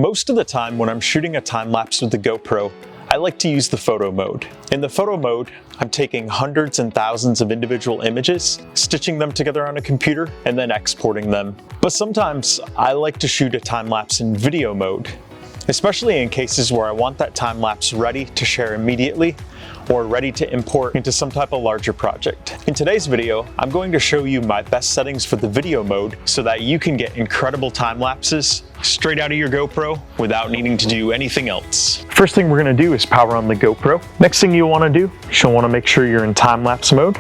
Most of the time when I'm shooting a time lapse with the GoPro, I like to use the photo mode. In the photo mode, I'm taking hundreds and thousands of individual images, stitching them together on a computer, and then exporting them. But sometimes I like to shoot a time lapse in video mode, especially in cases where I want that time lapse ready to share immediately or ready to import into some type of larger project. In today's video, I'm going to show you my best settings for the video mode so that you can get incredible time lapses straight out of your GoPro without needing to do anything else. First thing we're gonna do is power on the GoPro. Next thing you wanna do, you'll wanna make sure you're in time lapse mode.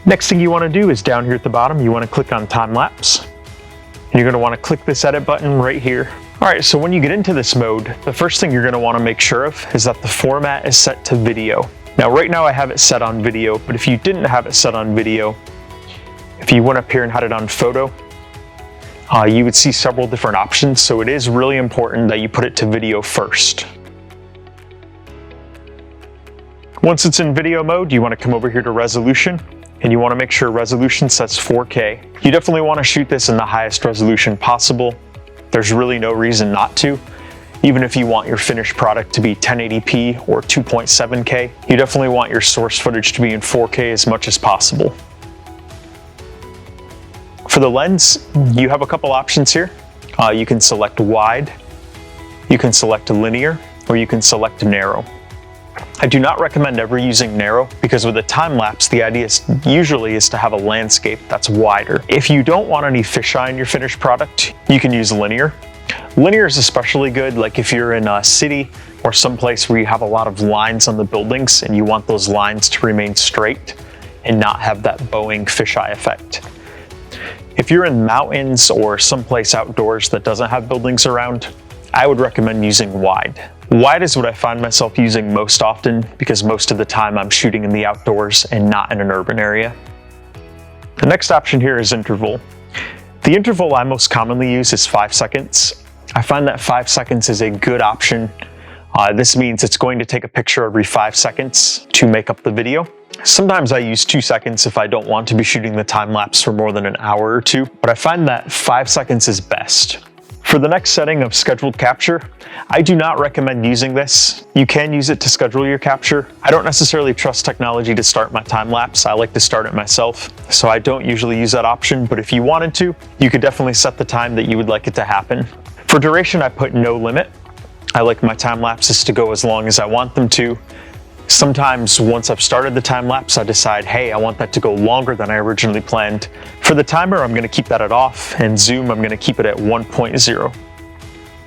Next thing you wanna do is down here at the bottom, you wanna click on time lapse. You're gonna wanna click this edit button right here. All right, so when you get into this mode, the first thing you're gonna wanna make sure of is that the format is set to video. Now, right now I have it set on video, but if you didn't have it set on video, if you went up here and had it on photo, you would see several different options. So it is really important that you put it to video first. Once it's in video mode, you wanna come over here to resolution, and you wanna make sure resolution sets 4K. You definitely wanna shoot this in the highest resolution possible. There's really no reason not to. Even if you want your finished product to be 1080p or 2.7K, you definitely want your source footage to be in 4K as much as possible. For the lens, you have a couple options here. You can select wide, you can select linear, or you can select narrow. I do not recommend ever using narrow because with a time lapse, the idea usually is to have a landscape that's wider. If you don't want any fisheye in your finished product, you can use linear. Linear is especially good, like if you're in a city or someplace where you have a lot of lines on the buildings and you want those lines to remain straight and not have that bowing fisheye effect. If you're in mountains or someplace outdoors that doesn't have buildings around, I would recommend using wide. Wide is what I find myself using most often because most of the time I'm shooting in the outdoors and not in an urban area. The next option here is interval. The interval I most commonly use is 5 seconds. I find that 5 seconds is a good option. This means it's going to take a picture every 5 seconds to make up the video. Sometimes I use 2 seconds if I don't want to be shooting the time lapse for more than an hour or two, but I find that 5 seconds is best. For the next setting of scheduled capture, I do not recommend using this. You can use it to schedule your capture. I don't necessarily trust technology to start my time lapse. I like to start it myself, so I don't usually use that option, but if you wanted to, you could definitely set the time that you would like it to happen. For duration, I put no limit. I like my time lapses to go as long as I want them to. Sometimes once I've started the time lapse, I decide, hey, I want that to go longer than I originally planned. For the timer, I'm gonna keep that at off, and zoom, I'm gonna keep it at 1.0.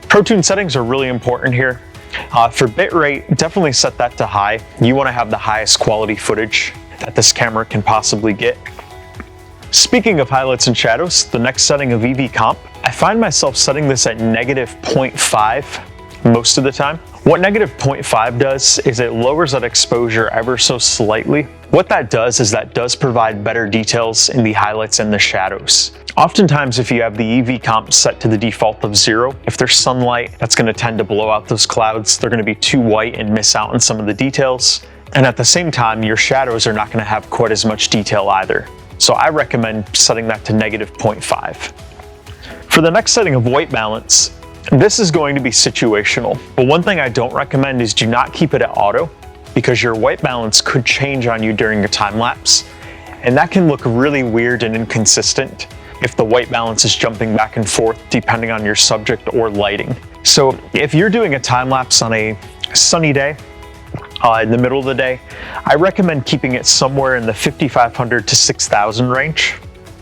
ProTune settings are really important here. For bitrate, definitely set that to high. You wanna have the highest quality footage that this camera can possibly get. Speaking of highlights and shadows, the next setting of EV Comp, I find myself setting this at -0.5 most of the time. What -0.5 does is it lowers that exposure ever so slightly. What that does is that does provide better details in the highlights and the shadows. Oftentimes, if you have the EV comp set to the default of 0, if there's sunlight, that's gonna tend to blow out those clouds. They're gonna be too white and miss out on some of the details. And at the same time, your shadows are not gonna have quite as much detail either. So I recommend setting that to -0.5. For the next setting of white balance, this is going to be situational, but one thing I don't recommend is do not keep it at auto because your white balance could change on you during your time lapse, and that can look really weird and inconsistent if the white balance is jumping back and forth depending on your subject or lighting. So if you're doing a time lapse on a sunny day, in the middle of the day, I recommend keeping it somewhere in the 5,500 to 6,000 range.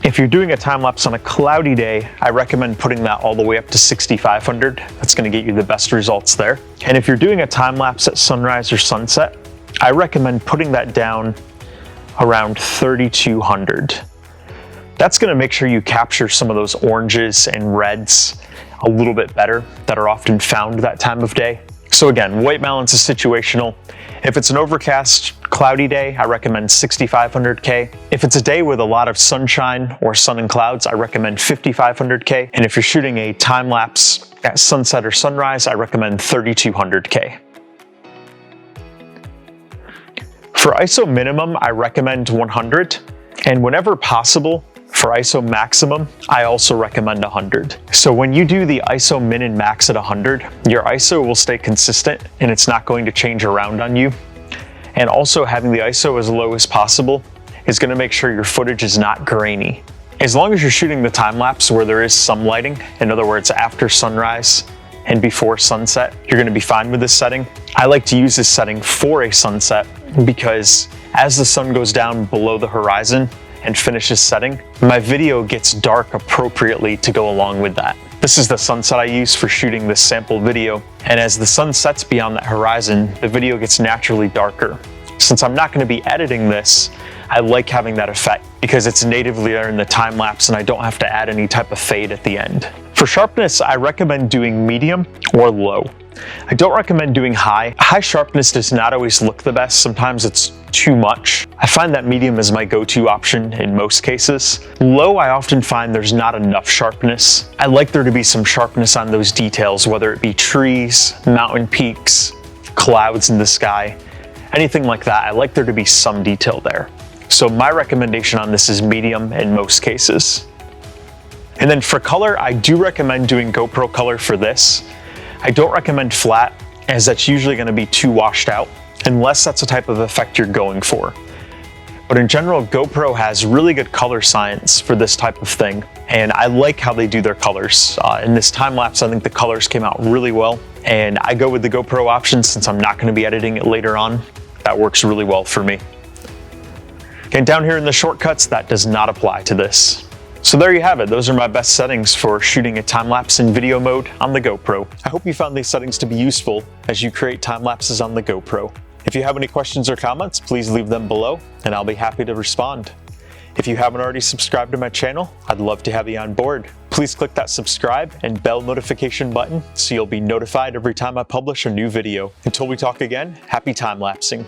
If you're doing a time lapse on a cloudy day, I recommend putting that all the way up to 6,500. That's gonna get you the best results there. And if you're doing a time lapse at sunrise or sunset, I recommend putting that down around 3,200. That's gonna make sure you capture some of those oranges and reds a little bit better that are often found that time of day. So again, white balance is situational. If it's an overcast, cloudy day, I recommend 6,500K. If it's a day with a lot of sunshine or sun and clouds, I recommend 5,500K. And if you're shooting a time lapse at sunset or sunrise, I recommend 3,200K. For ISO minimum, I recommend 100. And whenever possible, For ISO maximum, I also recommend 100. So when you do the ISO min and max at 100, your ISO will stay consistent and it's not going to change around on you. And also having the ISO as low as possible is going to make sure your footage is not grainy. As long as you're shooting the time lapse where there is some lighting, in other words, after sunrise and before sunset, you're going to be fine with this setting. I like to use this setting for a sunset because as the sun goes down below the horizon and finishes setting, my video gets dark appropriately to go along with that. This is the sunset I use for shooting this sample video, and as the sun sets beyond that horizon, the video gets naturally darker. Since I'm not going to be editing this, I like having that effect because it's natively there in the time lapse and I don't have to add any type of fade at the end. For sharpness, I recommend doing medium or low. I don't recommend doing high. High sharpness does not always look the best. Sometimes it's too much. I find that medium is my go-to option in most cases. Low, I often find there's not enough sharpness. I like there to be some sharpness on those details, whether it be trees, mountain peaks, clouds in the sky, anything like that. I like there to be some detail there. So my recommendation on this is medium in most cases. And then for color, I do recommend doing GoPro color for this. I don't recommend flat, as that's usually going to be too washed out, unless that's the type of effect you're going for. But in general, GoPro has really good color science for this type of thing, and I like how they do their colors. In this time lapse, I think the colors came out really well, and I go with the GoPro option since I'm not going to be editing it later on. That works really well for me. And down here in the shortcuts, that does not apply to this. So there you have it. Those are my best settings for shooting a time lapse in video mode on the GoPro. I hope you found these settings to be useful as you create time lapses on the GoPro. If you have any questions or comments, please leave them below and I'll be happy to respond. If you haven't already subscribed to my channel, I'd love to have you on board. Please click that subscribe and bell notification button so you'll be notified every time I publish a new video. Until we talk again, happy time lapsing.